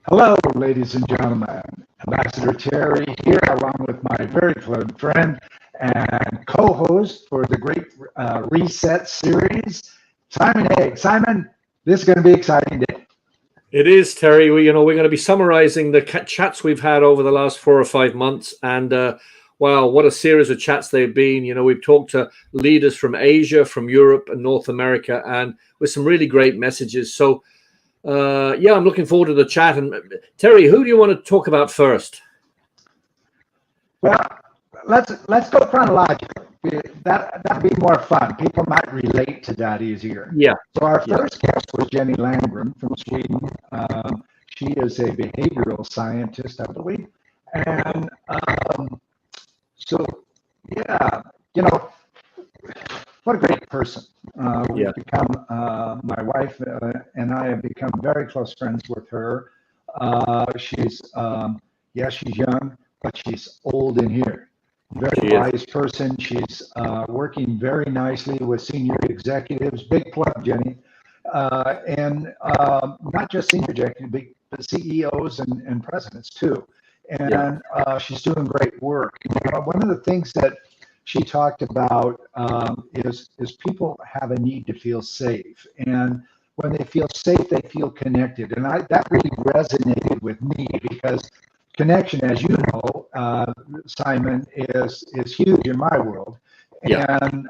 Hello, ladies and gentlemen. Ambassador Terry here, along with my very good friend and co-host for the Great Reset series, Simon Haig. Simon, this is going to be an exciting day. It is, Terry. We're going to be summarizing the chats we've had over the last 4 or 5 months, and wow, what a series of chats they've been. We've talked to leaders from Asia, from Europe, and North America, and with some really great messages. So, yeah, I'm looking forward to the chat. And Terry, who do you want to talk about first? Well, let's go chronologically. That'd be more fun. People might relate to that easier. Yeah. So our first guest was Jenny Landgren from Sweden. She is a behavioral scientist, I believe. And so, yeah, what a great person. We've become, my wife and I have become very close friends with her. She's young, but she's old in here. Very wise person. She's working very nicely with senior executives. Big plug, Jenny. And not just senior executives, but CEOs and presidents too. And she's doing great work. One of the things that she talked about is people have a need to feel safe. And when they feel safe, they feel connected. And that really resonated with me because connection, as you know, Simon, is huge in my world. And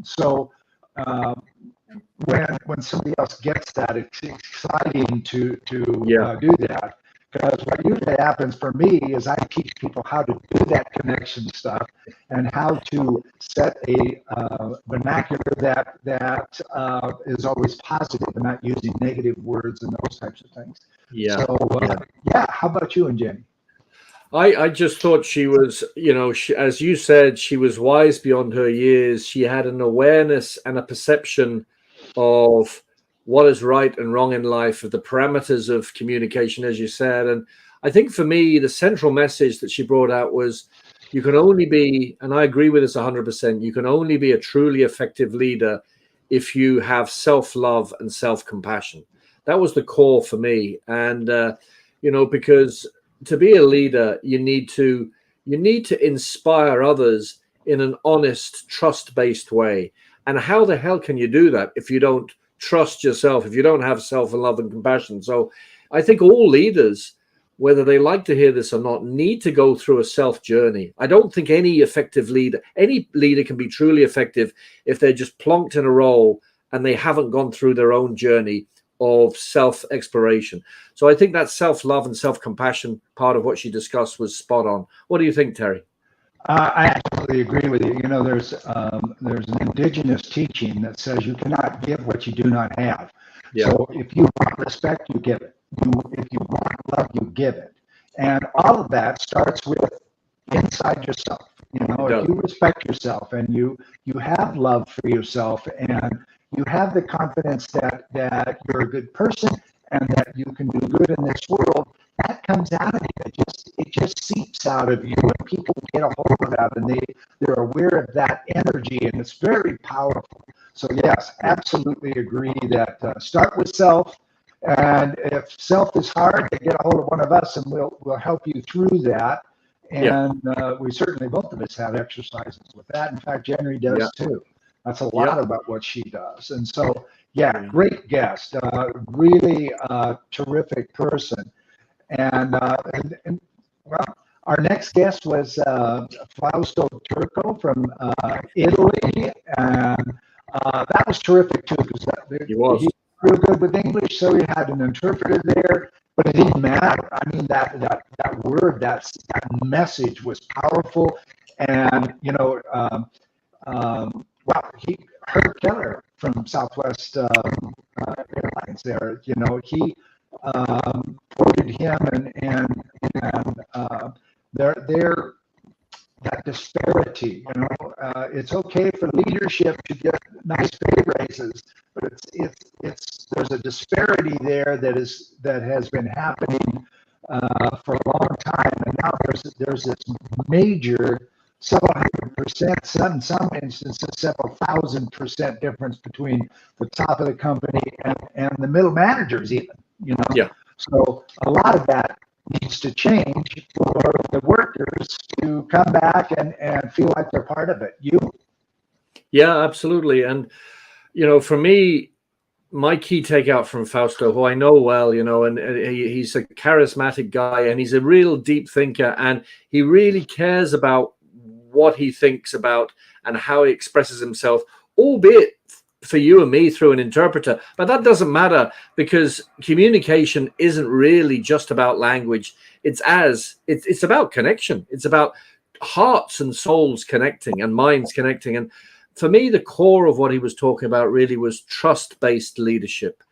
so when somebody else gets that, it's exciting to do that. Because what usually happens for me is I teach people how to do that connection stuff and how to set a vernacular that is always positive and not using negative words and those types of things. So, how about you and Jenny? I just thought she was, as you said, she was wise beyond her years. She had an awareness and a perception of what is right and wrong in life, of the parameters of communication, as you said. And I think for me, the central message that she brought out was you can only be, and I agree with this 100%, you can only be a truly effective leader if you have self-love and self-compassion. That was the core for me. And, because to be a leader, you need to inspire others in an honest, trust-based way. And how the hell can you do that if you don't trust yourself, if you don't have self-love and compassion? So I think all leaders, whether they like to hear this or not, need to go through a self journey. I don't think any leader can be truly effective if they're just plonked in a role and they haven't gone through their own journey of self-exploration. So I think that self-love and self-compassion part of what she discussed was spot on. What do you think, Terry? I absolutely agree with you. There's an indigenous teaching that says you cannot give what you do not have. So if you want respect, you give it. If you want love, you give it. And all of that starts with inside yourself. If you respect yourself and you have love for yourself and you have the confidence that you're a good person and that you can do good in this world, that comes out of you. It just seeps out of you, and people get a hold of that, and they're aware of that energy, and it's very powerful. So yes, absolutely agree that start with self, and if self is hard, get a hold of one of us, and we'll help you through that. And we certainly, both of us have exercises with that. In fact, Jenny does too. That's a lot about what she does. And so, great guest, really terrific person. And well, our next guest was Fausto Turco from Italy, and that was terrific too because he's real good with English, so he had an interpreter there. But it didn't matter. I mean, that word, that message was powerful, and Herb Keller from Southwest Airlines there, he quoted him and that disparity, it's okay for leadership to get nice pay raises, but there's a disparity there that has been happening for a long time, and now there's this major several hundred%, in some instances, several 1,000% difference between the top of the company and the middle managers even, So a lot of that needs to change for the workers to come back and feel like they're part of it. Yeah, absolutely. And, for me, my key takeout from Fausto, who I know well, and he's a charismatic guy and he's a real deep thinker, and he really cares about what he thinks about and how he expresses himself, albeit for you and me through an interpreter. But that doesn't matter, because communication isn't really just about language. It's about connection. It's about hearts and souls connecting and minds connecting. And for me, the core of what he was talking about really was trust-based leadership.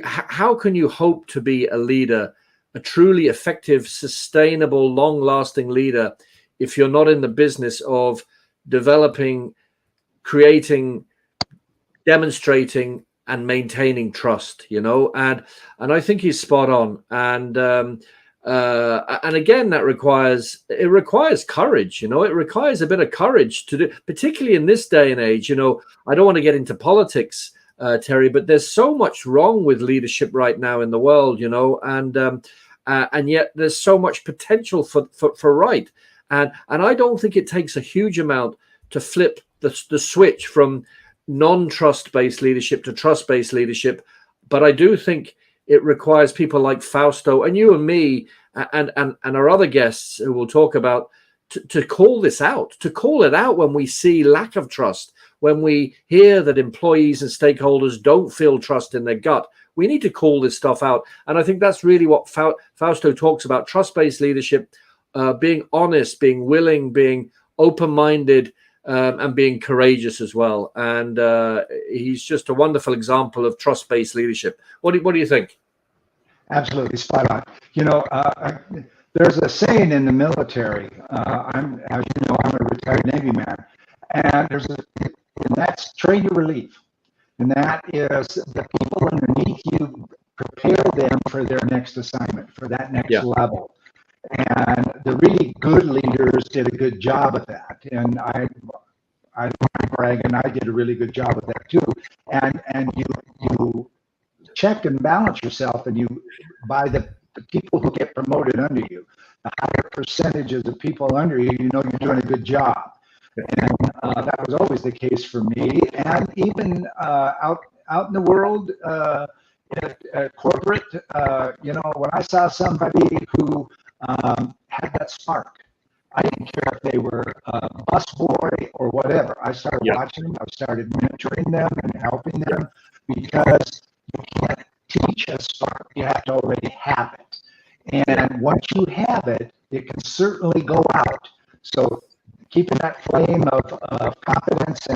How can you hope to be a leader, a truly effective, sustainable, long-lasting leader, if you're not in the business of developing, creating, demonstrating, and maintaining trust? And I think he's spot on. And again, it requires courage. It requires a bit of courage to do, particularly in this day and age. I don't want to get into politics, Terry, but there's so much wrong with leadership right now in the world, and yet there's so much potential for right. And I don't think it takes a huge amount to flip the switch from non-trust-based leadership to trust-based leadership. But I do think it requires people like Fausto and you and me and our other guests who we'll talk about to call this out, to call it out when we see lack of trust, when we hear that employees and stakeholders don't feel trust in their gut. We need to call this stuff out. And I think that's really what Fausto talks about: trust-based leadership, being honest, being willing, being open-minded, and being courageous as well. And he's just a wonderful example of trust-based leadership. What do you think? Absolutely spot on. There's a saying in the military. As you know, I'm a retired Navy man, and and that's train to relieve, and that is the people underneath you, prepare them for their next assignment, for that next level. And the really good leaders did a good job of that, and I brag, and I did a really good job of that too. And you check and balance yourself, and you by the people who get promoted under you, the higher percentages of people under you, you're doing a good job. And that was always the case for me, and even out in the world, at corporate, when I saw somebody who had that spark, I didn't care if they were a busboy or whatever. I started watching them. I started mentoring them and helping them, because you can't teach a spark. You have to already have it. And once you have it, it can certainly go out. So keeping that flame of confidence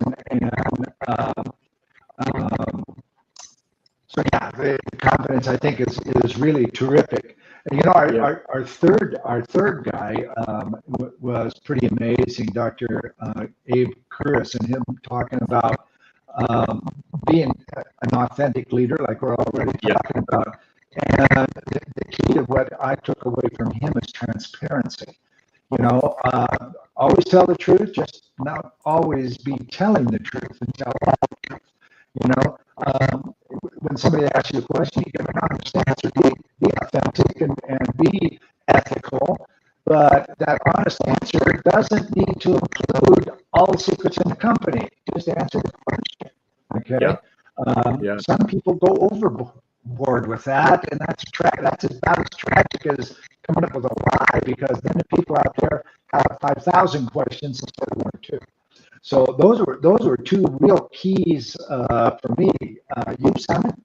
the confidence, I think, is really terrific. And our third guy was pretty amazing, Dr. Abe Curris, and him talking about being an authentic leader, like we're already talking about. And the key to what I took away from him is transparency. Always tell the truth, just not always be telling the truth and tell all the truth. When somebody asks you a question, you give an honest answer, be authentic and be ethical, but that honest answer doesn't need to include all the secrets in the company. Just answer the question. Okay. Some people go overboard with that, and that's about as tragic as coming up with a lie, because then the people out there have 5,000 questions instead of one or two. So those were two real keys for me. You, Simon?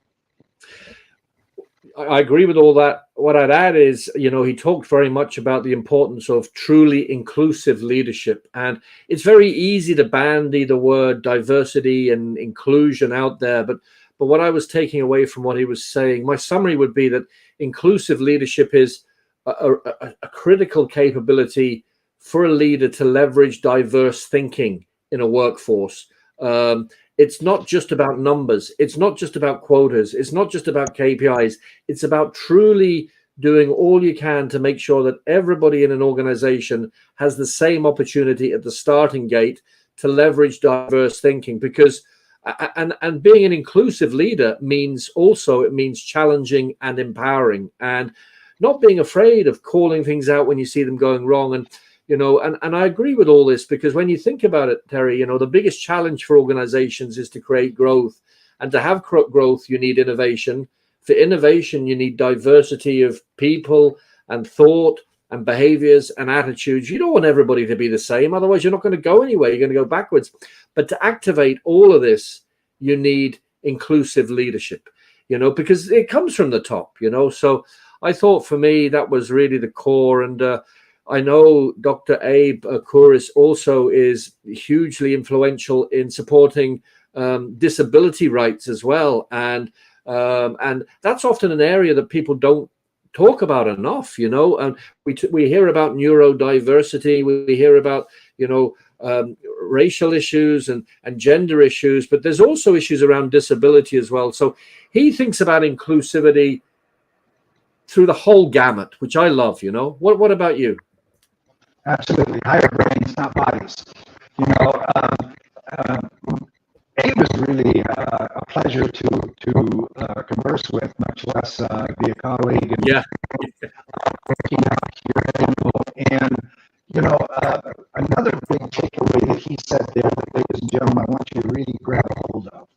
I agree with all that. What I'd add is, he talked very much about the importance of truly inclusive leadership. And it's very easy to bandy the word diversity and inclusion out there. But what I was taking away from what he was saying, my summary would be that inclusive leadership is a critical capability for a leader to leverage diverse thinking in a workforce. It's not just about numbers. It's not just about quotas. It's not just about KPIs. It's about truly doing all you can to make sure that everybody in an organization has the same opportunity at the starting gate to leverage diverse thinking. Because And being an inclusive leader means also, it means challenging and empowering, and not being afraid of calling things out when you see them going wrong. And and I agree with all this, because when you think about it, Terry, the biggest challenge for organizations is to create growth, and to have growth you need innovation. For innovation you need diversity of people and thought and behaviors and attitudes. You don't want everybody to be the same, otherwise you're not going to go anywhere, you're going to go backwards. But to activate all of this, you need inclusive leadership, because it comes from the top. So I thought for me that was really the core. And I know Dr. Abe Kouris also is hugely influential in supporting disability rights as well, and that's often an area that people don't talk about enough. And we hear about neurodiversity, we hear about racial issues and gender issues, but there's also issues around disability as well. So he thinks about inclusivity through the whole gamut, which I love. What about you? Absolutely. Higher brains, not bodies. It was really a pleasure to converse with, much less be a colleague. And, yeah. And another big takeaway that he said there, ladies and gentlemen, I want you to really grab a hold of.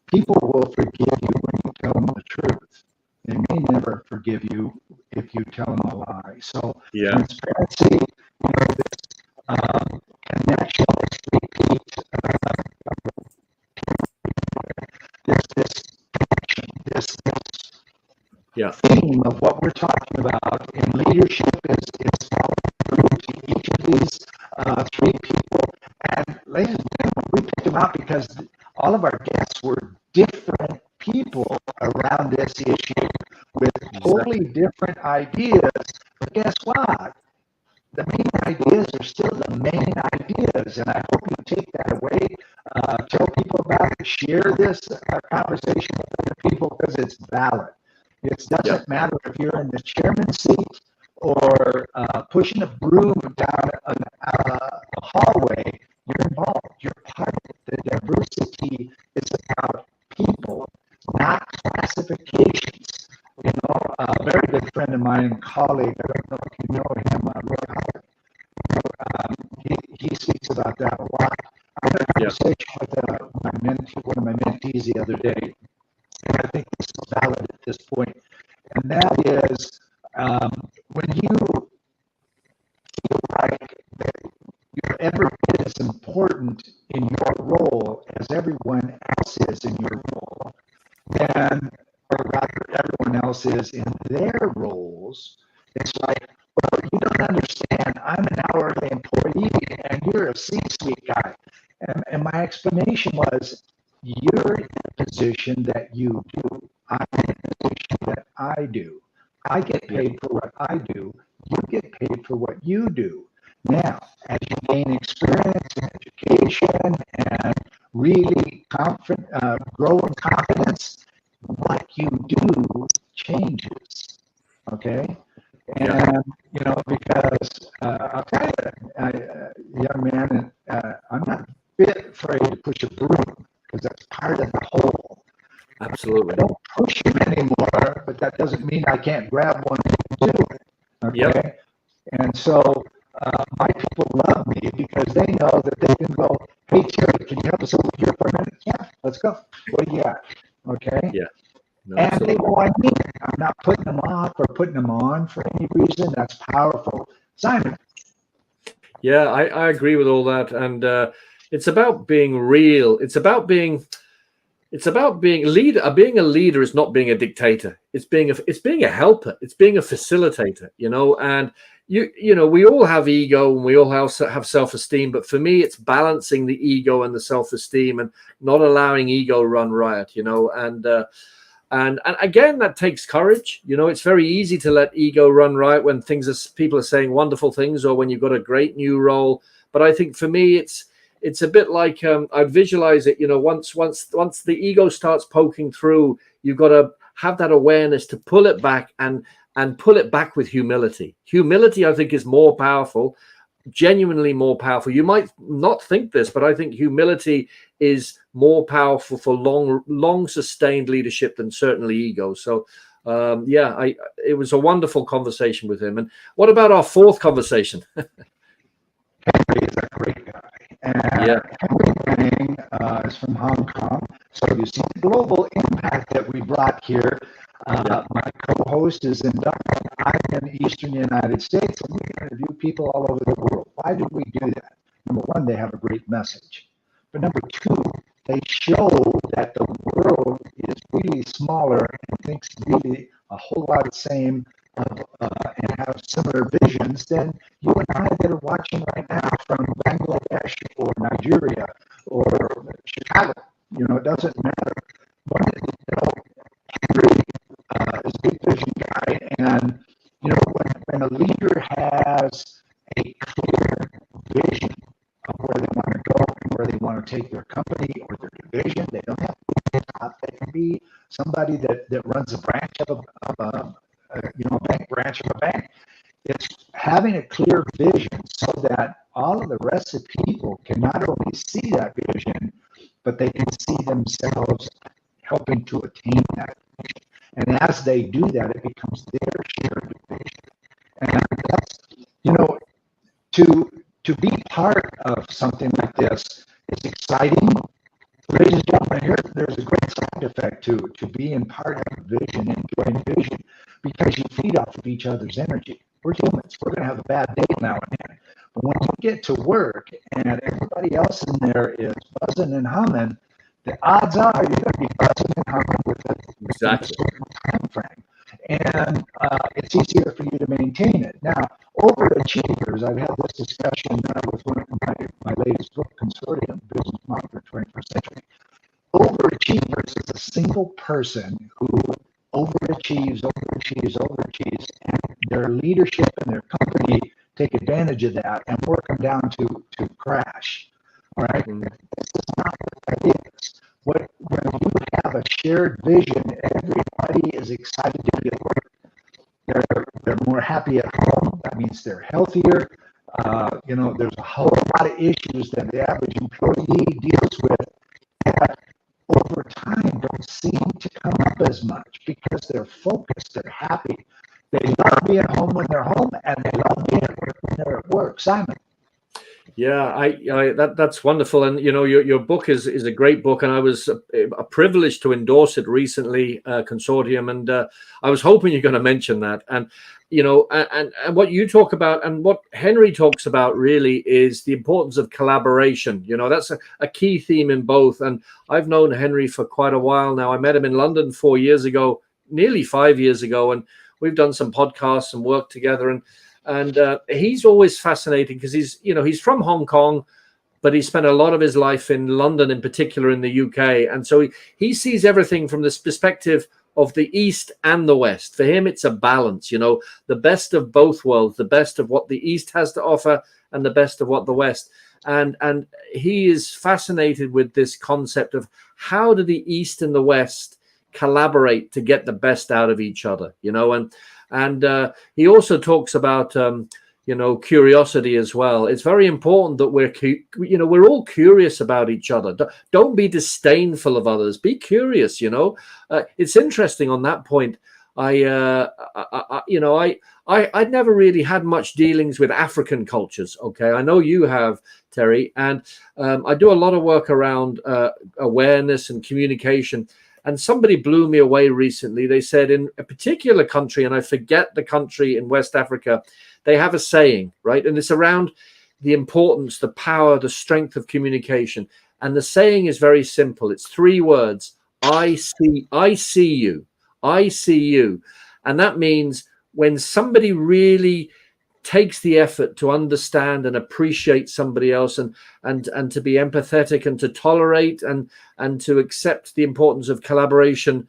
People will forgive you when you tell them the truth. They may never forgive you if you tell them a lie. So transparency, this connection, this repeat, there's this connection, this theme of what we're talking about in leadership is following through to each of these three people. And ladies and gentlemen, we picked them out because all of our guests were different people around this issue with totally different ideas. But guess what? The main ideas are still the main ideas, and I hope you take that away. Tell people about it. Share this conversation with other people, because it's valid. It doesn't matter if you're in the chairman's seat or pushing a broom down a hallway. You're involved. You're part of it. The diversity is about people, not classifications. A very good friend of mine and colleague, I don't know if you know him, Roy Howard, he speaks about that a lot. I had a conversation with one of my mentees the other day, and I think this is valid at this point, and that is when you feel like that you're every bit as important in your role as everyone else is in your role, then, or rather everyone else is in their roles, it's like, well, you don't understand, I'm an hourly employee and you're a C-suite guy. And my explanation was, you're in a position that you do. I'm in a position that I do. I get paid for what I do. You get paid for what you do. Now, as you gain experience and education and really grow in confidence, what you do changes. Okay? And, because I'll tell you, young man, I'm not a bit afraid to push a broom, because that's part of the whole. Absolutely. I don't push him anymore, but that doesn't mean I can't grab one and do it. Okay? And so my people love me because they know that they can go, hey, Terry, can you help us over here for a minute? Yeah, let's go. What do you got? Okay? Yeah. No, and they go on me. I'm not putting them off or putting them on for any reason. That's powerful. Simon. Yeah, I agree with all that. And it's about being real. It's about being leader. Being a leader is not being a dictator. It's being a helper. It's being a facilitator, and we all have ego and we all have self-esteem, but for me it's balancing the ego and the self-esteem and not allowing ego run riot, and again, that takes courage. It's very easy to let ego run riot when people are saying wonderful things or when you've got a great new role. But I think for me, it's a bit like I'd visualize it. Once the ego starts poking through, you've got to have that awareness to pull it back and pull it back with humility. Humility, I think, is more powerful. genuinely more powerful. You might not think this, but I think humility is more powerful for long sustained leadership than certainly ego. So it was a wonderful conversation with him. And what about our fourth conversation? Henry is a great guy. And Yeah. Henry Manning is from Hong Kong. So you see the global impact that we brought here. My co-host is in Dublin. I'm in the Eastern United States, and we interview people all over the world. Why do we do that? Number one, they have a great message. But number two, they show that the world is really smaller and thinks really a whole lot the same and have similar visions than you and I that are watching right now from Bangladesh or Nigeria or Chicago. It doesn't matter. Henry is a big vision guy, and when a leader has a clear vision of where they want to go and where they want to take their company or their division, they don't have to be top. They can be somebody that runs a branch of a bank branch of a bank. It's having a clear vision so that all of the rest of the people can not only see that vision, but they can see themselves helping to attain that vision. And as they do that, it becomes their shared vision. And that's, to be part of something like this is exciting. Ladies and gentlemen, there's a great side effect to being part of a vision, enjoying vision, because you feed off of each other's energy. We're humans. We're going to have a bad day now and then. But when you get to work and everybody else in there is buzzing and humming, the odds are you're going to be buzzing and humming with a certain time frame. And it's easier for you to maintain it. Now, overachievers, I've had this discussion with one of my latest book, Consortium, Business Model for 21st Century. Overachievers is a single person who overachieves, and their leadership and their company take advantage of that and work them down to crash. All right? This is not what that is. When you have a shared vision, everybody is excited to be at work. They're more happy at home. That means they're healthier. There's a whole lot of issues that the average employee deals with that over time don't seem to come up as much because they're focused, they're happy. They love being home when they're home, and they love being at work when they're at work. Simon. Yeah, that's wonderful, and your book is a great book, and I was a privilege to endorse it recently, Consortium, and I was hoping you're going to mention that, and and what you talk about and what Henry talks about really is the importance of collaboration. That's a key theme in both, and I've known Henry for quite a while now. I met him in London 4 years ago, nearly 5 years ago, and we've done some podcasts and worked together, and he's always fascinating because he's from Hong Kong, but he spent a lot of his life in London, in particular in the UK. And so he sees everything from this perspective of the East and the West. For him, it's a balance, the best of both worlds, the best of what the East has to offer and the best of what the West. And he is fascinated with this concept of how do the East and the West collaborate to get the best out of each other, and he also talks about, curiosity as well. It's very important that we're all curious about each other. Don't be disdainful of others. Be curious. It's interesting on that point. I'd never really had much dealings with African cultures. Okay, I know you have, Terry, and I do a lot of work around awareness and communication. And somebody blew me away recently. They said in a particular country, and I forget the country in West Africa, they have a saying, right? And it's around the importance, the power, the strength of communication. And the saying is very simple. It's 3 words. I see you. I see you. And that means when somebody really takes the effort to understand and appreciate somebody else and to be empathetic and to tolerate and to accept the importance of collaboration,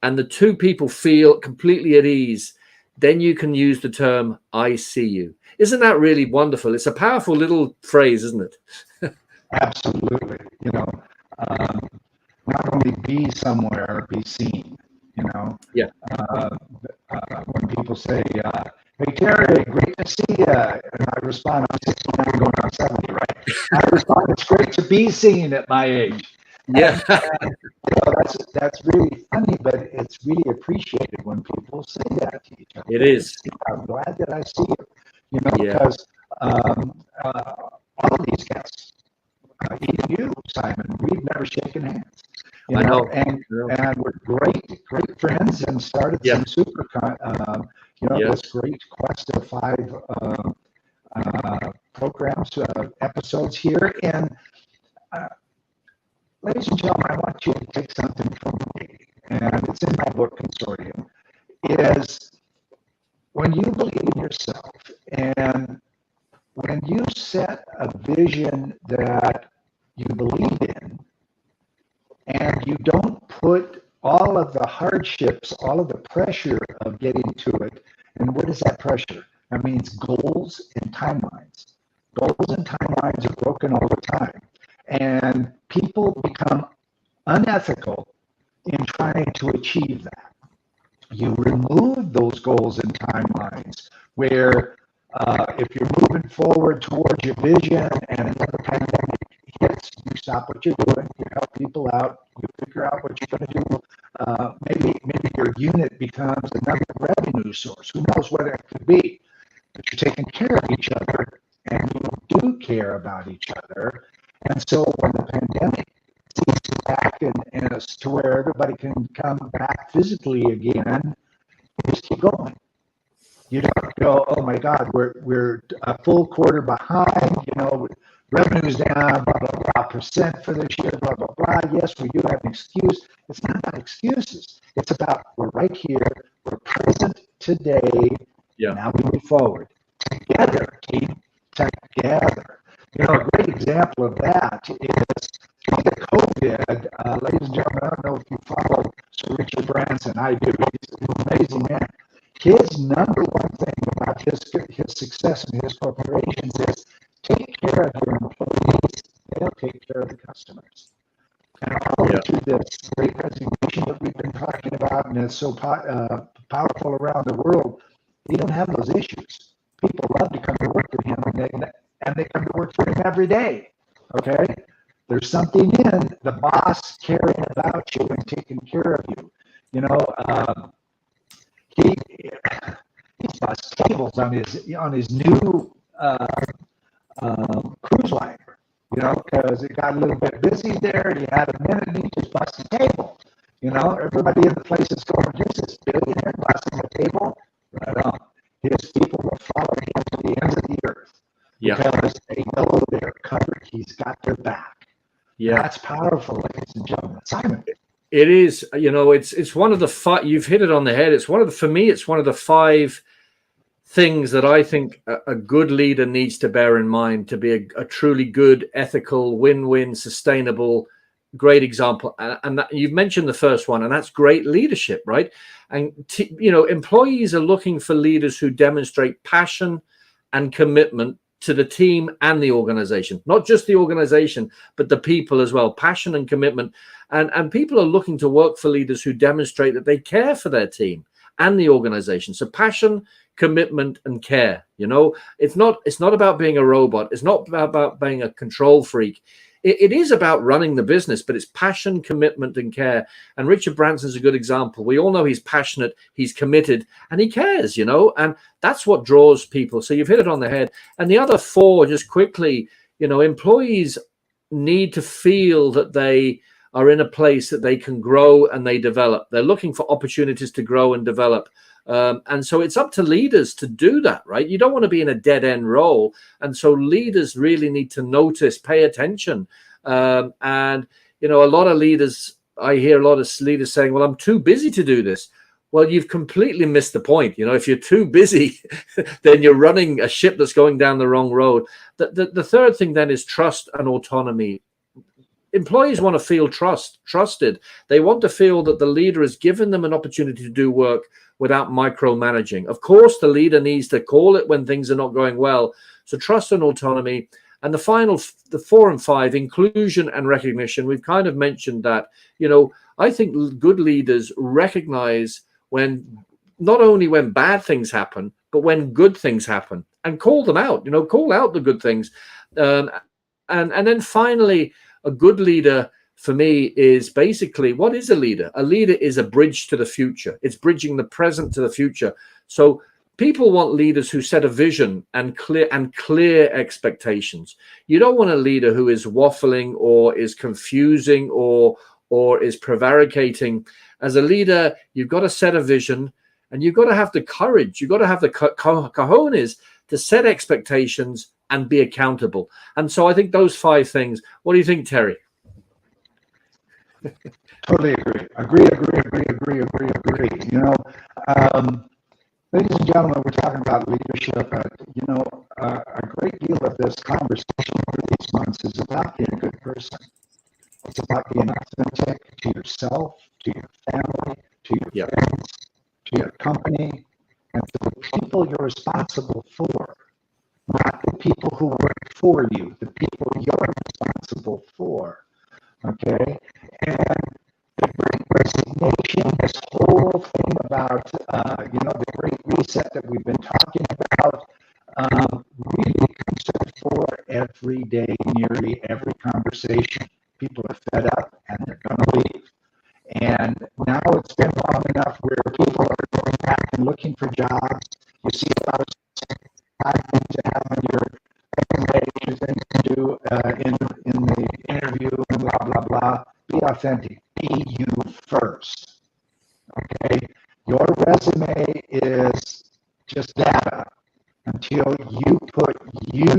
and the 2 people feel completely at ease, then you can use the term I see you. Isn't that really wonderful? It's a powerful little phrase, isn't it? Absolutely. Not only be somewhere, be seen. Yeah. When people say, "Hey Terry, great to see you," and I respond, "I'm 69 I always thought it's great to be seen at my age. Yeah, And, that's really funny, but it's really appreciated when people say that to each other. it is. I'm glad that I see you. Yeah, Because all of these guests, even you, Simon, we've never shaken hands. I know. And we're great friends, and started Yeah. some super, Yeah. this great quest of 5 programs, episodes here. And ladies and gentlemen, I want you to take something from me, and it's in my book, Consortium, is when you believe in yourself and when you set a vision that you believe in, and you don't put all of the hardships, all of the pressure of getting to it. And what is that pressure? That means goals and timelines. Goals and timelines are broken all the time. And people become unethical in trying to achieve that. You remove those goals and timelines where if you're moving forward towards your vision and another pandemic hits, you stop what you're doing, you help people out, you figure out what you're going to do. Maybe your unit becomes another revenue source. Who knows what it could be? But you're taking care of each other, and you do care about each other. And so when the pandemic sees back and it's to where everybody can come back physically again, you just keep going. You don't go, oh my God, we're a full quarter behind, revenue's down, blah, blah, blah, percent for this year, blah, blah, blah. Yes, we do have an excuse. It's not about excuses. It's about we're right here, we're present today, now we move forward. Together, team, together. A great example of that is through the COVID, ladies and gentlemen, I don't know if you follow Sir Richard Branson. I do. He's an amazing man. His number one thing about his success in his corporations is take care of your employees, they'll take care of the customers. And all through this great resignation that we've been talking about, and it's so powerful around the world, we don't have those issues. People love to come to work for him, and they come to work for him every day. Okay? There's something in the boss caring about you and taking care of you. He's bust tables on his new cruise liner, because it got a little bit busy there, and he had a minute, and he just busted a table. Everybody in the place is going, here's this billionaire busting a table. Right on. His people will follow him to the ends of the earth. Because they know they're covered. He's got their back. That's powerful, ladies and gentlemen. Simon. It is, it's one of the 5, you've hit it on the head. For me, it's one of the 5 things that I think a good leader needs to bear in mind to be a truly good, ethical, win-win, sustainable, great example. And that, you've mentioned the first one, and that's great leadership, right? And, employees are looking for leaders who demonstrate passion and commitment to the team and the organization, not just the organization, but the people as well. Passion and commitment. And people are looking to work for leaders who demonstrate that they care for their team and the organization. So passion, commitment, and care. It's not about being a robot. It's not about being a control freak. It is about running the business, but it's passion, commitment, and care. And Richard Branson's a good example. We all know he's passionate, he's committed, and he cares, and that's what draws people. So you've hit it on the head. And the other 4, just quickly, employees need to feel that they are in a place that they can grow and they develop. They're looking for opportunities to grow and develop. And so it's up to leaders to do that, right? You don't want to be in a dead end role. And so leaders really need to notice, pay attention. And, a lot of leaders, I hear a lot of leaders saying, well, I'm too busy to do this. Well, you've completely missed the point. If you're too busy, then you're running a ship that's going down the wrong road. The third thing then is trust and autonomy. Employees want to feel trusted. They want to feel that the leader has given them an opportunity to do work without micromanaging. Of course, the leader needs to call it when things are not going well. So trust and autonomy. And the 4 and 5, inclusion and recognition. We've kind of mentioned that. I think good leaders recognize not only when bad things happen, but when good things happen, and call them out. Call out the good things. And then finally, a good leader for me is basically, what is a leader? A leader is a bridge to the future. It's bridging the present to the future. So people want leaders who set a vision and clear expectations. You don't want a leader who is waffling or is confusing or is prevaricating. As a leader, you've got to set a vision, and you've got to have the courage. You've got to have the cojones to set expectations and be accountable. And so I think those 5 things. What do you think, Terry? Totally agree. You know, ladies and gentlemen, we're talking about leadership. A great deal of this conversation over these months is about being a good person. It's about being authentic to yourself, to your family, to your friends, to your company, and to the people you're responsible for. Not the people who work for you, the people you're responsible for. Okay? And the great resignation, this whole thing about, the great reset that we've been talking about, really comes to the fore every day, nearly every conversation. People are fed up and they're going to leave. And now it's been long enough where people are going back and looking for jobs. You see about 5 things to have on your resume, things to do in the interview, and blah, blah, blah. Be authentic. Be you first. Okay? Your resume is just data until you put you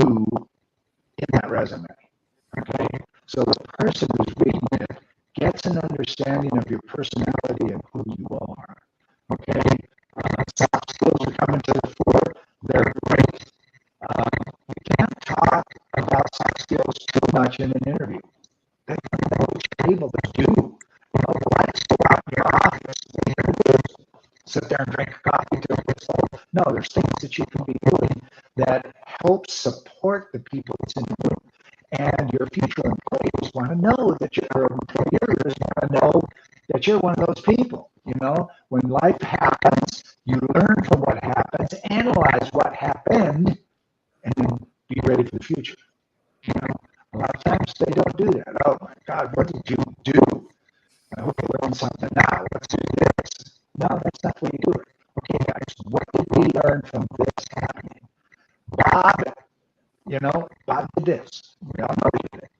in that resume. Okay? So the person who's reading it gets an understanding of your personality and who you are. Okay? Soft skills are coming to the fore. They're great. You can't talk about soft skills too much in an interview. They don't know what you're able to do. You know, lights go out in your office. Sit there and drink a coffee till it's full. No, there's things that you can be doing that help support the people that's in the room. And your future employees want to know that your employers want to know that you're one of those people. You know, when life happens, you learn from what happens, analyze what happened, and then be ready for the future. You know, a lot of times they don't do that. Oh my God, what did you do? I hope you learned something now. Let's do this. No, that's not the way you do it. Okay, guys, what did we learn from this happening? Bob did this. We all know he did it.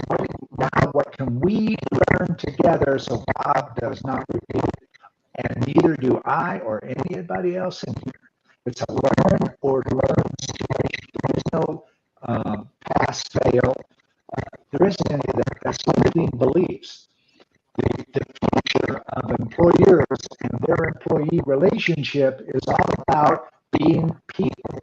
So now what can we learn together so Bob does not repeat it? And neither do I or anybody else in here. It's a learn or learn situation. There is no pass, fail. There isn't any of that. That's limiting beliefs. The future of employers and their employee relationship is all about being people.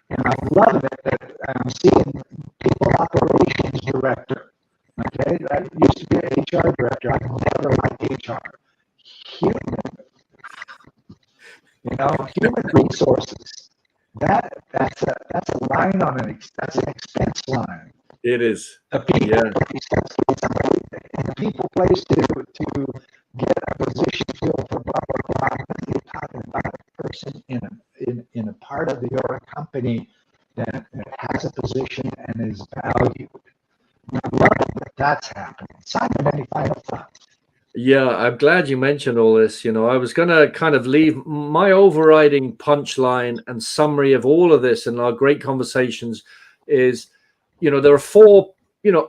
And I'm loving it that I'm seeing people operations director. Okay, I used to be an HR director. I never liked HR. Human resources. That's a line on that's an expense line. It is. The people and the people placed to get a position filled for blah blah blah. You're talking about a person in a part of your company that has a position and is valued. I love that that's happening. Simon, any final thoughts? Yeah, I'm glad you mentioned all this. You know, I was going to kind of leave my overriding punchline and summary of all of this and our great conversations is, there are 4,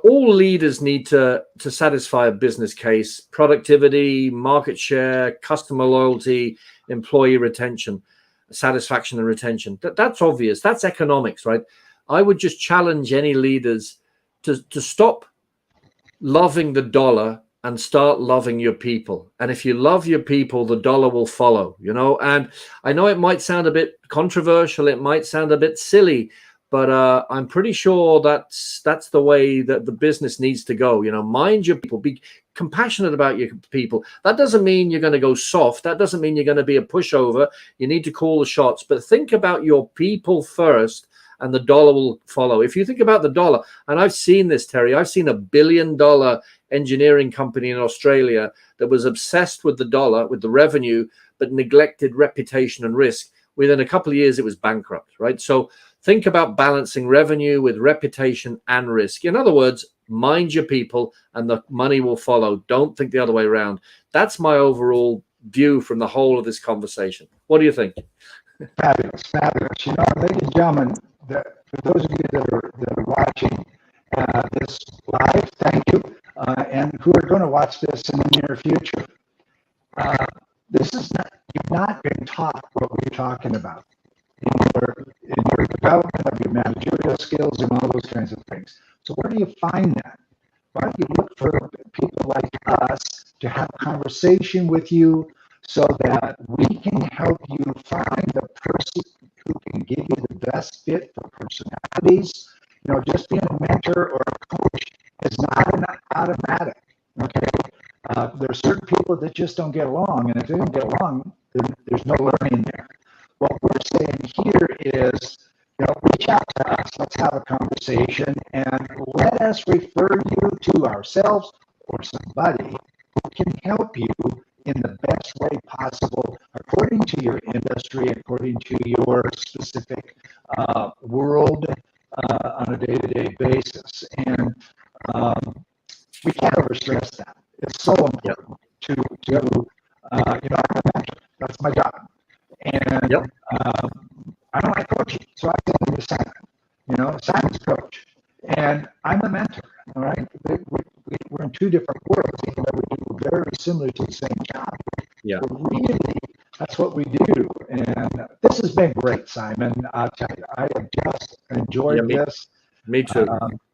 all leaders need to satisfy a business case: productivity, market share, customer loyalty, employee retention, satisfaction and retention. That's obvious. That's economics, right? I would just challenge any leaders to stop loving the dollar and start loving your people. And if you love your people, the dollar will follow, and I know it might sound a bit controversial. It might sound a bit silly, but I'm pretty sure that's the way that the business needs to go. Mind your people, be compassionate about your people. That doesn't mean you're going to go soft. That doesn't mean you're going to be a pushover. You need to call the shots, but think about your people first, and the dollar will follow. If you think about the dollar, and I've seen this, Terry, I've seen $1 billion engineering company in Australia that was obsessed with the dollar, with the revenue, but neglected reputation and risk. within a couple of years, it was bankrupt, right? So think about balancing revenue with reputation and risk. In other words, mind your people and the money will follow. Don't think the other way around. That's my overall view from the whole of this conversation. What do you think? Fabulous, fabulous. You know, ladies and gentlemen, for those of you that are watching this live, thank you, and who are going to watch this in the near future. This is not, you've not been taught what we're talking about in your development of your managerial skills and all those kinds of things. So where do you find that? Why do you look for people like us to have a conversation with you so that we can help you find the person who can give you the best fit for personalities? You know, just being a mentor or a coach is not an automatic. Okay, there are certain people that just don't get along, and if they don't get along, there's no learning there. What we're saying here is, you know, reach out to us. Let's have a conversation, and let us refer you to ourselves or somebody who can help you in the best way possible, according to your industry, according to your specific world on a day-to-day basis. And we can't overstress that. It's so important to you know, I'm a mentor. That's my job. And I don't like coaching, so I send him to Simon. You know, Simon's coach, and I'm a mentor. All right, we're in two different worlds, even though we do very similar to the same job. Yeah, but really, that's what we do. And this has been great, Simon. I'll tell you, I have just enjoyed this. Me too.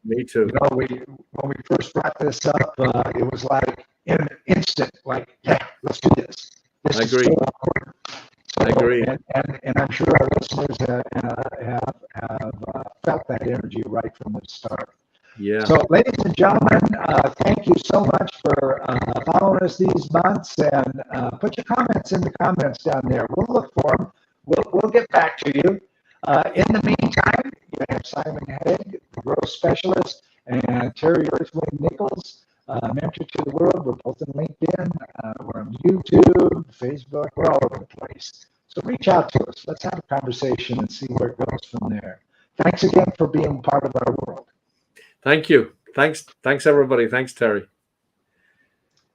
Me too. You know, when we first brought this up, it was like in an instant, like, yeah, let's do this. I agree. So important. So, I agree. And I'm sure our listeners have felt that energy right from the start. Yeah. So, ladies and gentlemen, thank you so much for following us these months, and put your comments in the comments down there. We'll look for them. We'll get back to you. In the meantime, you have Simon Haig, the growth specialist, and Terry Earthwind Nichols, Mentor to the World. We're both on LinkedIn. We're on YouTube, Facebook. We're all over the place. So reach out to us. Let's have a conversation and see where it goes from there. Thanks again for being part of our world. Thank you. Thanks, everybody. Thanks, Terry.